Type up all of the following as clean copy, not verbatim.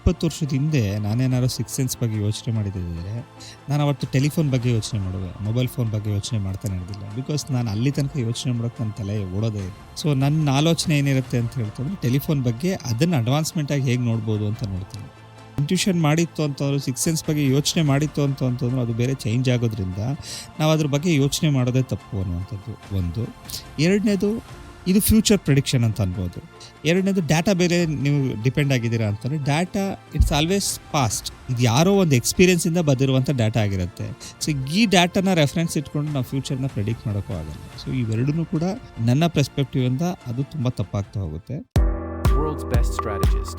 20 ವರ್ಷದ ಹಿಂದೆ ನಾನೇನಾದ್ರು six sense ಬಗ್ಗೆ ಯೋಚನೆ ಮಾಡಿದ್ದಿದ್ರೆ ನಾನು ಅವತ್ತು ಟೆಲಿಫೋನ್ ಬಗ್ಗೆ ಯೋಚನೆ ಮಾಡುವೆ, ಮೊಬೈಲ್ ಫೋನ್ ಬಗ್ಗೆ ಯೋಚನೆ ಮಾಡ್ತಾನೆ ಇರಲಿಲ್ಲ. ಬಿಕಾಸ್ ನಾನು ಅಲ್ಲಿ ತನಕ ಯೋಚನೆ ಮಾಡೋಕ್ಕೆ ನನ್ನ ತಲೆ ಓಡೋದೇ ಇಲ್ಲ. ಸೊ ನನ್ನ ಆಲೋಚನೆ ಏನಿರುತ್ತೆ ಅಂತ ಹೇಳ್ತಂದ್ರೆ ಟೆಲಿಫೋನ್ ಬಗ್ಗೆ ಅದನ್ನು ಅಡ್ವಾನ್ಸ್ಮೆಂಟಾಗಿ ಹೇಗೆ ನೋಡ್ಬೋದು ಅಂತ ನೋಡ್ತೀನಿ. ಇಂಟ್ಯೂಷನ್ ಮಾಡಿತ್ತು ಅಂತಂದ್ರೆ ಸಿಕ್ಸ್ ಸೆನ್ಸ್ ಬಗ್ಗೆ ಯೋಚನೆ ಮಾಡಿತ್ತು ಅಂತಂದ್ರೆ ಅದು ಬೇರೆ ಚೇಂಜ್ ಆಗೋದ್ರಿಂದ ನಾವು ಅದ್ರ ಬಗ್ಗೆ ಯೋಚನೆ ಮಾಡೋದೇ ತಪ್ಪು ಅನ್ನುವಂಥದ್ದು ಒಂದು. ಎರಡನೇದು, ಇದು ಫ್ಯೂಚರ್ ಪ್ರಿಡಿಕ್ಷನ್ ಅಂತ ಅನ್ಬೋದು. ಎರಡನೇದು, ಡಾಟಾ ಬೇರೆ ನೀವು ಡಿಪೆಂಡ್ ಆಗಿದ್ದೀರಾ ಅಂತಂದರೆ ಡಾಟಾ ಇಟ್ಸ್ ಆಲ್ವೇಸ್ ಪಾಸ್ಟ್. ಇದು ಯಾರೋ ಒಂದು ಎಕ್ಸ್ಪೀರಿಯನ್ಸಿಂದ ಬಂದಿರುವಂಥ ಡಾಟಾ ಆಗಿರುತ್ತೆ. ಸೊ ಈ ಡಾಟಾನ ರೆಫರೆನ್ಸ್ ಇಟ್ಕೊಂಡು ನಾವು ಫ್ಯೂಚರ್ನ ಪ್ರಿಡಿಕ್ಟ್ ಮಾಡೋಕ್ಕೂ ಆಗಲ್ಲ. ಸೊ ಇವೆರಡೂ ಕೂಡ ನನ್ನ ಪರ್ಸ್ಪೆಕ್ಟಿವ್ ಇಂದ ಅದು ತುಂಬ ತಪ್ಪಾಗ್ತಾ ಹೋಗುತ್ತೆ. World's best strategist,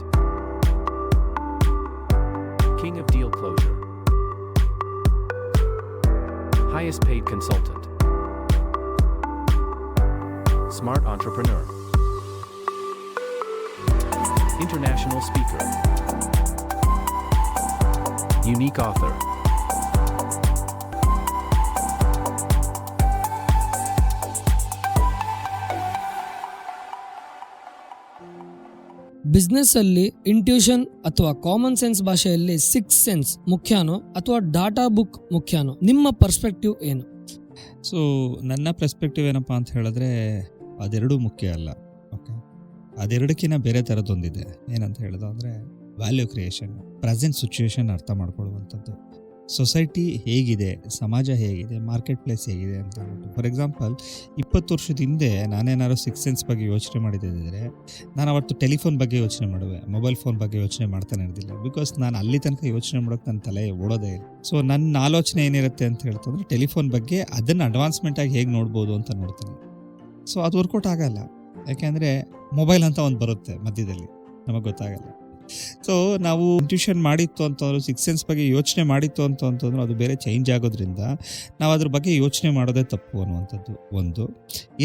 king of deal closure, highest paid consultant, smart entrepreneur, international speaker, unique author. Business ಅಲ್ಲಿ ಇಂಟ್ಯೂಷನ್ ಅಥವಾ ಕಾಮನ್ ಸೆನ್ಸ್ ಭಾಷೆಯಲ್ಲಿ ಸಿಕ್ಸ್ ಸೆನ್ಸ್ ಮುಖ್ಯನೋ ಅಥವಾ ಡಾಟಾ ಬುಕ್ ಮುಖ್ಯನೋ? ನಿಮ್ಮ ಪರ್ಸ್ಪೆಕ್ಟಿವ್ ಏನು? ಸೊ ನನ್ನ ಪರ್ಸ್ಪೆಕ್ಟಿವ್ ಏನಪ್ಪ ಅಂತ ಹೇಳಿದ್ರೆ ಅದೆರಡೂ ಮುಖ್ಯ ಅಲ್ಲ. ಓಕೆ, ಅದೆರಡಕ್ಕಿಂತ ಬೇರೆ ಥರದ್ದೊಂದಿದೆ. ಏನಂತ ಹೇಳೋದು ಅಂದರೆ ವ್ಯಾಲ್ಯೂ ಕ್ರಿಯೇಷನ್, ಪ್ರೆಸೆಂಟ್ ಸಿಚುವೇಶನ್ ಅರ್ಥ ಮಾಡ್ಕೊಳ್ಳುವಂಥದ್ದು. ಸೊಸೈಟಿ ಹೇಗಿದೆ, ಸಮಾಜ ಹೇಗಿದೆ, ಮಾರ್ಕೆಟ್ ಪ್ಲೇಸ್ ಹೇಗಿದೆ ಅಂತ ಹೇಳ್ಬಿಟ್ಟು. ಫಾರ್ ಎಕ್ಸಾಂಪಲ್ 20 ವರ್ಷದ ಹಿಂದೆ ನಾನೇನಾದ್ರು ಸಿಕ್ಸ್ ಸೆನ್ಸ್ ಬಗ್ಗೆ ಯೋಚನೆ ಮಾಡಿದ್ದಿದ್ರೆ ನಾನು ಅವತ್ತು ಟೆಲಿಫೋನ್ ಬಗ್ಗೆ ಯೋಚನೆ ಮಾಡುವೆ, ಮೊಬೈಲ್ ಫೋನ್ ಬಗ್ಗೆ ಯೋಚನೆ ಮಾಡ್ತಾನೆ ಇರಲಿಲ್ಲ. ಬಿಕಾಸ್ ನಾನು ಅಲ್ಲಿ ತನಕ ಯೋಚನೆ ಮಾಡೋಕ್ಕೆ ನನ್ನ ತಲೆ ಓಡೋದೇ ಇಲ್ಲ. ಸೊ ನನ್ನ ಆಲೋಚನೆ ಏನಿರುತ್ತೆ ಅಂತ ಹೇಳ್ತಂದ್ರೆ ಟೆಲಿಫೋನ್ ಬಗ್ಗೆ ಅದನ್ನು ಅಡ್ವಾನ್ಸ್ಮೆಂಟಾಗಿ ಹೇಗೆ ನೋಡ್ಬೋದು ಅಂತ ನೋಡ್ತೀನಿ. ಸೊ ಅದು ವರ್ಕೌಟ್ ಆಗಲ್ಲ. ಯಾಕೆಂದರೆ ಮೊಬೈಲ್ ಅಂತ ಒಂದು ಬರುತ್ತೆ ಮಧ್ಯದಲ್ಲಿ, ನಮಗೆ ಗೊತ್ತಾಗಲ್ಲ. ಸೊ ನಾವು ಇಂಟ್ಯೂಷನ್ ಮಾಡಿತ್ತು ಅಂತಂದ್ರೆ ಸಿಕ್ಸ್ ಸೆನ್ಸ್ ಬಗ್ಗೆ ಯೋಚನೆ ಮಾಡಿತ್ತು ಅಂತಂದ್ರೆ ಅದು ಬೇರೆ ಚೇಂಜ್ ಆಗೋದ್ರಿಂದ ನಾವು ಅದ್ರ ಬಗ್ಗೆ ಯೋಚನೆ ಮಾಡೋದೇ ತಪ್ಪು ಅನ್ನುವಂಥದ್ದು ಒಂದು.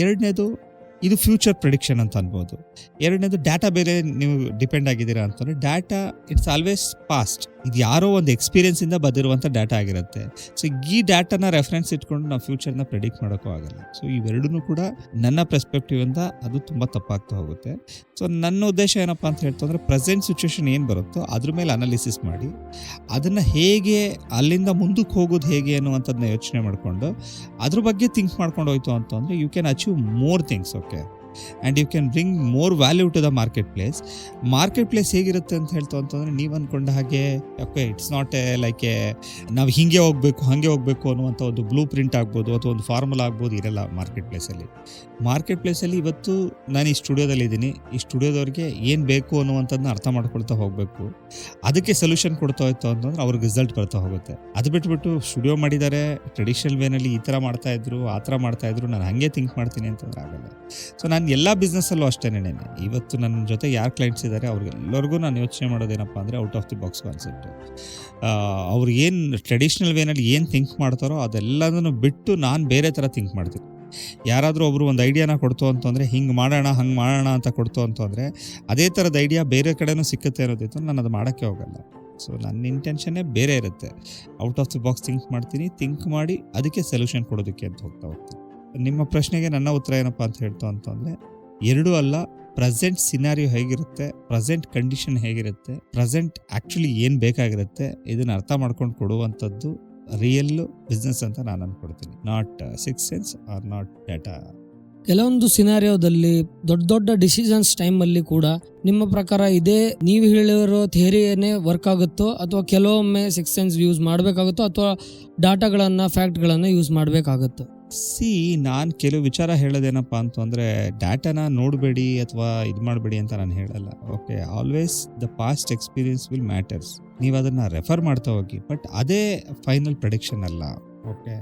ಎರಡನೇದು, ಇದು ಫ್ಯೂಚರ್ ಪ್ರಿಡಿಕ್ಷನ್ ಅಂತ ಅನ್ಬೋದು. ಎರಡನೇದು, ಡಾಟಾ ಬೇರೆ ನೀವು ಡಿಪೆಂಡ್ ಆಗಿದ್ದೀರಾ ಅಂತಂದರೆ ಡಾಟಾ ಇಟ್ಸ್ ಆಲ್ವೇಸ್ ಪಾಸ್ಟ್. ಇದು ಯಾರೋ ಒಂದು ಎಕ್ಸ್ಪೀರಿಯನ್ಸಿಂದ ಬಂದಿರುವಂಥ ಡಾಟಾ ಆಗಿರುತ್ತೆ. ಸೊ ಈ ಡಾಟಾನ ರೆಫರೆನ್ಸ್ ಇಟ್ಕೊಂಡು ನಾವು ಫ್ಯೂಚರ್ನ ಪ್ರಿಡಿಕ್ಟ್ ಮಾಡೋಕ್ಕೂ ಆಗಲ್ಲ. ಸೊ ಇವೆರಡೂ ಕೂಡ ನನ್ನ ಪರ್ಸ್ಪೆಕ್ಟಿವ್ ಇಂದ ಅದು ತುಂಬ ತಪ್ಪಾಗ್ತಾ ಹೋಗುತ್ತೆ. ಸೊ ನನ್ನ ಉದ್ದೇಶ ಏನಪ್ಪ ಅಂತ ಹೇಳ್ತಂದ್ರೆ ಪ್ರೆಸೆಂಟ್ ಸಿಚುವೇಶನ್ ಏನು ಬರುತ್ತೋ ಅದ್ರ ಮೇಲೆ ಅನಾಲಿಸಿಸ್ ಮಾಡಿ ಅದನ್ನು ಹೇಗೆ ಅಲ್ಲಿಂದ ಮುಂದಕ್ಕೆ ಹೋಗೋದು ಹೇಗೆ ಅನ್ನುವಂಥದ್ದನ್ನ ಯೋಚನೆ ಮಾಡಿಕೊಂಡು ಅದ್ರ ಬಗ್ಗೆ ಥಿಂಕ್ ಮಾಡ್ಕೊಂಡು ಹೋಯ್ತು ಅಂತಂದರೆ you can achieve more things. Okay, and you can bring more value to the marketplace. Marketplace ಹೇಗಿರುತ್ತೆ ಅಂತ ಹೇಳ್ತು ಅಂತಂದರೆ ನೀವು ಅಂದ್ಕೊಂಡ ಹಾಗೆ ಓಕೆ ಇಟ್ಸ್ ನಾಟ್ ಲೈಕ್ ನಾವು ಹಿಂಗೆ ಹೋಗಬೇಕು ಹಾಗೆ ಹೋಗಬೇಕು ಅನ್ನುವಂಥ ಒಂದು ಬ್ಲೂ ಪ್ರಿಂಟ್ ಆಗ್ಬೋದು ಅಥವಾ ಒಂದು ಫಾರ್ಮುಲಾ ಆಗ್ಬೋದು, ಇರಲ್ಲ ಮಾರ್ಕೆಟ್ ಪ್ಲೇಸಲ್ಲಿ. ಮಾರ್ಕೆಟ್ ಪ್ಲೇಸಲ್ಲಿ ಇವತ್ತು ನಾನು ಈ ಸ್ಟುಡಿಯೋದಲ್ಲಿ ಇದ್ದೀನಿ, ಈ ಸ್ಟುಡಿಯೋದವ್ರಿಗೆ ಏನು ಬೇಕು ಅನ್ನುವಂಥದ್ದನ್ನ ಅರ್ಥ ಮಾಡ್ಕೊಳ್ತಾ ಹೋಗಬೇಕು. ಅದಕ್ಕೆ ಸೊಲ್ಯೂಷನ್ ಕೊಡ್ತಾ ಹೋಯ್ತು ಅಂತಂದ್ರೆ ಅವ್ರಿಗೆ ರಿಸಲ್ಟ್ ಬರ್ತಾ ಹೋಗುತ್ತೆ. ಅದು ಬಿಟ್ಬಿಟ್ಟು ಸ್ಟುಡಿಯೋ ಮಾಡಿದ್ದಾರೆ ಟ್ರೆಡಿಷನಲ್ ವೇನಲ್ಲಿ ಈ ಥರ ಮಾಡ್ತಾಯಿದ್ರು ಆ ಥರ ಮಾಡ್ತಾಯಿದ್ರು ನಾನು ಹಾಗೆ ಥಿಂಕ್ ಮಾಡ್ತೀನಿ ಅಂತಂದ್ರೆ ಆಗಲ್ಲ. ಸೊ ನಾನು ಎಲ್ಲ ಬಿಸ್ನೆಸ್ಸಲ್ಲೂ ಅಷ್ಟೇನೆ, ಇವತ್ತು ನನ್ನ ಜೊತೆ ಯಾರು ಕ್ಲೈಂಟ್ಸ್ ಇದ್ದಾರೆ ಅವ್ರಿಗೆಲ್ಲರಿಗೂ ನಾನು ಯೋಚನೆ ಮಾಡೋದೇನಪ್ಪ ಅಂದರೆ out of the box concept. ಅವ್ರು ಏನು ಟ್ರೆಡಿಷ್ನಲ್ ವೇನಲ್ಲಿ ಏನು ಥಿಂಕ್ ಮಾಡ್ತಾರೋ ಅದೆಲ್ಲದನ್ನು ಬಿಟ್ಟು ನಾನು ಬೇರೆ ಥರ ಥಿಂಕ್ ಮಾಡ್ತೀನಿ. ಯಾರಾದರೂ ಒಬ್ಬರು ಒಂದು ಐಡಿಯಾನ ಕೊಡ್ತು ಅಂತಂದರೆ ಹಿಂಗೆ ಮಾಡೋಣ ಹಂಗೆ ಮಾಡೋಣ ಅಂತ ಕೊಡ್ತು ಅಂತಂದರೆ ಅದೇ ಥರದ ಐಡಿಯಾ ಬೇರೆ ಕಡೆನೂ ಸಿಕ್ಕುತ್ತೆ ಅನ್ನೋದಿತ್ತು, ನಾನು ಅದು ಮಾಡೋಕ್ಕೆ ಹೋಗಲ್ಲ. ಸೊ ನನ್ನ ಇಂಟೆನ್ಷನ್ನೇ ಬೇರೆ ಇರುತ್ತೆ. Out of the box think ಮಾಡ್ತೀನಿ, ಥಿಂಕ್ ಮಾಡಿ ಅದಕ್ಕೆ ಸೊಲ್ಯೂಷನ್ ಕೊಡೋದಕ್ಕೆ ಅಂತ ಹೋಗ್ತೀನಿ. ನಿಮ್ಮ ಪ್ರಶ್ನೆಗೆ ನನ್ನ ಉತ್ತರ ಏನಪ್ಪ ಅಂತ ಹೇಳ್ತು ಅಂತಂದರೆ ಎರಡೂ ಅಲ್ಲ. ಪ್ರೆಸೆಂಟ್ ಸಿನಾರಿಯೋ ಹೇಗಿರುತ್ತೆ, ಪ್ರೆಸೆಂಟ್ ಕಂಡೀಷನ್ ಹೇಗಿರುತ್ತೆ, ಪ್ರೆಸೆಂಟ್ ಆ್ಯಕ್ಚುಲಿ ಏನು ಬೇಕಾಗಿರುತ್ತೆ ಇದನ್ನು ಅರ್ಥ ಮಾಡ್ಕೊಂಡು ಕೊಡುವಂಥದ್ದು ರಿಯಲ್ ಬಿಸ್ನೆಸ್ ಅಂತ ನಾನು ಅಂದ್ಕೊಡ್ತೀನಿ, not six sense or not data. ಕೆಲವೊಂದು ಸಿನಾರಿಯೋದಲ್ಲಿ ದೊಡ್ಡ ದೊಡ್ಡ ಡಿಸಿಷನ್ಸ್ ಟೈಮಲ್ಲಿ ಕೂಡ ನಿಮ್ಮ ಪ್ರಕಾರ ಇದೇ ನೀವು ಹೇಳಿರೋ ಥಿಯರಿಯೇ ವರ್ಕ್ ಆಗುತ್ತೋ ಅಥವಾ ಕೆಲವೊಮ್ಮೆ ಸಿಕ್ಸ್ ಸೆನ್ಸ್ ಯೂಸ್ ಮಾಡಬೇಕಾಗುತ್ತೋ ಅಥವಾ ಡಾಟಾಗಳನ್ನು ಫ್ಯಾಕ್ಟ್ಗಳನ್ನು ಯೂಸ್ ಮಾಡಬೇಕಾಗುತ್ತೋ? ನಾನು ಕೆಲವು ವಿಚಾರ ಹೇಳೋದೇನಪ್ಪ ಅಂತಂದರೆ ಡಾಟಾನ ನೋಡಬೇಡಿ ಅಥವಾ ಇದು ಮಾಡಬೇಡಿ ಅಂತ ನಾನು ಹೇಳಲ್ಲ. Okay, always the past experience will matters. ನೀವು ಅದನ್ನು ರೆಫರ್ ಮಾಡ್ತಾ ಹೋಗಿ, ಬಟ್ ಅದೇ ಫೈನಲ್ ಪ್ರೆಡಿಕ್ಷನ್ ಅಲ್ಲ. ಓಕೆ,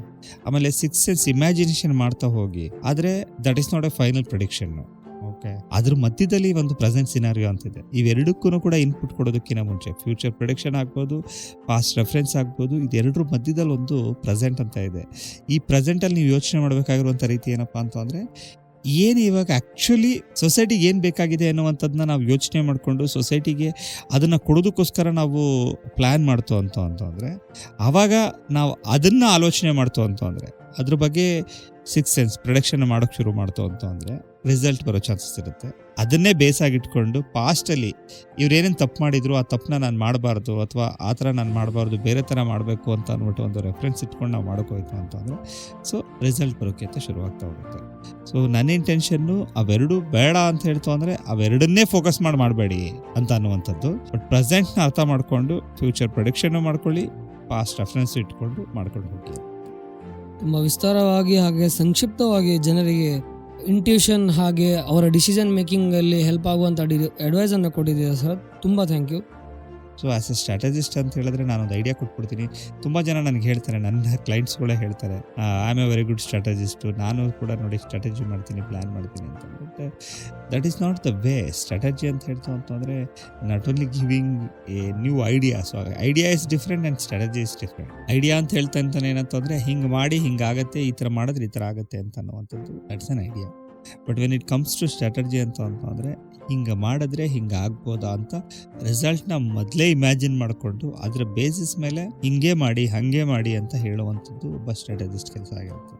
ಆಮೇಲೆ ಸಿಕ್ಸ್ ಸೆನ್ಸ್ ಇಮ್ಯಾಜಿನೇಷನ್ ಮಾಡ್ತಾ ಹೋಗಿ, ಆದರೆ that is not a final prediction. Okay, ಅದ್ರ ಮಧ್ಯದಲ್ಲಿ ಒಂದು ಪ್ರೆಸೆಂಟ್ ಸಿನಾರಿಯೋ ಅಂತಿದೆ. ಇವೆರಡಕ್ಕೂ ಕೂಡ ಇನ್ಪುಟ್ ಕೊಡೋದಕ್ಕಿಂತ ಮುಂಚೆ ಫ್ಯೂಚರ್ ಪ್ರೆಡಿಕ್ಷನ್ ಆಗ್ಬೋದು, ಪಾಸ್ಟ್ ರೆಫರೆನ್ಸ್ ಆಗ್ಬೋದು, ಇದೆರಡರ ಮಧ್ಯದಲ್ಲಿ ಒಂದು ಪ್ರೆಸೆಂಟ್ ಅಂತ ಇದೆ. ಈ ಪ್ರೆಸೆಂಟಲ್ಲಿ ನೀವು ಯೋಚನೆ ಮಾಡಬೇಕಾಗಿರುವಂಥ ರೀತಿ ಏನಪ್ಪ ಅಂತಂದರೆ ಏನು ಇವಾಗ ಆ್ಯಕ್ಚುಲಿ ಸೊಸೈಟಿಗೆ ಏನು ಬೇಕಾಗಿದೆ ಅನ್ನುವಂಥದ್ದನ್ನ ನಾವು ಯೋಚನೆ ಮಾಡಿಕೊಂಡು ಸೊಸೈಟಿಗೆ ಅದನ್ನು ಕೊಡೋದಕ್ಕೋಸ್ಕರ ನಾವು ಪ್ಲ್ಯಾನ್ ಮಾಡ್ತು ಅಂತಂದರೆ ಆವಾಗ ನಾವು ಅದನ್ನು ಆಲೋಚನೆ ಮಾಡ್ತು ಅಂತಂದರೆ ಅದ್ರ ಬಗ್ಗೆ ಸಿಕ್ಸ್ ಸೆನ್ಸ್ ಪ್ರಿಡಿಕ್ಷನ್ ಮಾಡೋಕ್ಕೆ ಶುರು ಮಾಡ್ತು ಅಂತಂದರೆ ರಿಸಲ್ಟ್ ಬರೋ ಚಾನ್ಸಸ್ ಇರುತ್ತೆ. ಅದನ್ನೇ ಬೇಸಾಗಿಟ್ಕೊಂಡು ಪಾಸ್ಟಲ್ಲಿ ಇವ್ರೇನೇನು ತಪ್ಪು ಮಾಡಿದ್ರು ಆ ತಪ್ಪನ್ನ ನಾನು ಮಾಡಬಾರ್ದು ಅಥವಾ ಆ ಥರ ನಾನು ಮಾಡಬಾರ್ದು, ಬೇರೆ ಥರ ಮಾಡಬೇಕು ಅಂತ ಅಂದ್ಬಿಟ್ಟು ಒಂದು ರೆಫರೆನ್ಸ್ ಇಟ್ಕೊಂಡು ನಾವು ಮಾಡೋಕ್ಕೋಯ್ತು ಅಂತಂದರೆ ಸೊ ರಿಸಲ್ಟ್ ಬರೋಕ್ಕೆ ಅಂತ ಶುರುವಾಗ್ತಾ ಹೋಗುತ್ತೆ. ಸೊ ನನ್ನ ಇಂಟೆನ್ಷನ್ನು ಅವೆರಡು ಬೇಡ ಅಂತ ಹೇಳ್ತು ಅಂದರೆ ಅವೆರಡನ್ನೇ ಫೋಕಸ್ ಮಾಡಬೇಡಿ ಅಂತ ಅನ್ನುವಂಥದ್ದು. ಬಟ್ ಪ್ರೆಸೆಂಟ್ನ ಅರ್ಥ ಮಾಡಿಕೊಂಡು ಫ್ಯೂಚರ್ ಪ್ರೊಡಿಕ್ಷನ್ನು ಮಾಡ್ಕೊಳ್ಳಿ, ಪಾಸ್ಟ್ ರೆಫರೆನ್ಸ್ ಇಟ್ಕೊಂಡು ಮಾಡ್ಕೊಂಡು ಹೋಗಿ. ತುಂಬ ವಿಸ್ತಾರವಾಗಿ ಹಾಗೆ ಸಂಕ್ಷಿಪ್ತವಾಗಿ ಜನರಿಗೆ ಇಂಟ್ಯೂಷನ್ ಹಾಗೆ ಅವರ ಡಿಸಿಷನ್ ಮೇಕಿಂಗಲ್ಲಿ ಹೆಲ್ಪ್ ಆಗುವಂಥ ಅಡ್ವೈಸನ್ನು ಕೊಟ್ಟಿದ್ದೀರಾ ಸರ್. ತುಂಬ thank you. So as a strategist ಅಂತ ಹೇಳಿದ್ರೆ ನಾನೊಂದು ಐಡಿಯಾ ಕೊಟ್ಬಿಡ್ತೀನಿ. ತುಂಬ ಜನ ನನಗೆ ಹೇಳ್ತಾರೆ, ನನ್ನ ಕ್ಲೈಂಟ್ಸ್ಗಳೇ ಹೇಳ್ತಾರೆ, I am a very good strategist, ನಾನು ಕೂಡ ನೋಡಿ ಸ್ಟ್ರಾಟಜಿ ಮಾಡ್ತೀನಿ, ಪ್ಲ್ಯಾನ್ ಮಾಡ್ತೀನಿ ಅಂತ. But that is not the way. Strategy ಅಂತ ಹೇಳ್ತು ಅಂತಂದರೆ not only giving a new idea. So idea is different and strategy is different. Idea ಅಂತ ಹೇಳ್ತಾ ಅಂತಾನೆ ಏನಂತಂದರೆ ಹಿಂಗೆ ಮಾಡಿ ಹಿಂಗಾಗತ್ತೆ, ಈ ಥರ ಮಾಡಿದ್ರೆ ಈ ಥರ ಆಗುತ್ತೆ ಅಂತ ಅನ್ನುವಂಥದ್ದು that's an idea. But when it comes to strategy ಅಂತಂದರೆ ಹಿಂಗೆ ಮಾಡಿದ್ರೆ ಹಿಂಗೆ ಆಗ್ಬೋದಾ ಅಂತ ರಿಸಲ್ಟ್ನ ಮೊದಲೇ ಇಮ್ಯಾಜಿನ್ ಮಾಡಿಕೊಂಡು ಅದರ ಬೇಸಿಸ್ ಮೇಲೆ ಹಿಂಗೆ ಮಾಡಿ ಹಾಗೆ ಮಾಡಿ ಅಂತ ಹೇಳುವಂಥದ್ದು ಒಬ್ಬ ಸ್ಟ್ರಾಟಜಿಸ್ಟ್ ಕೆಲಸ ಆಗಿರುತ್ತೆ.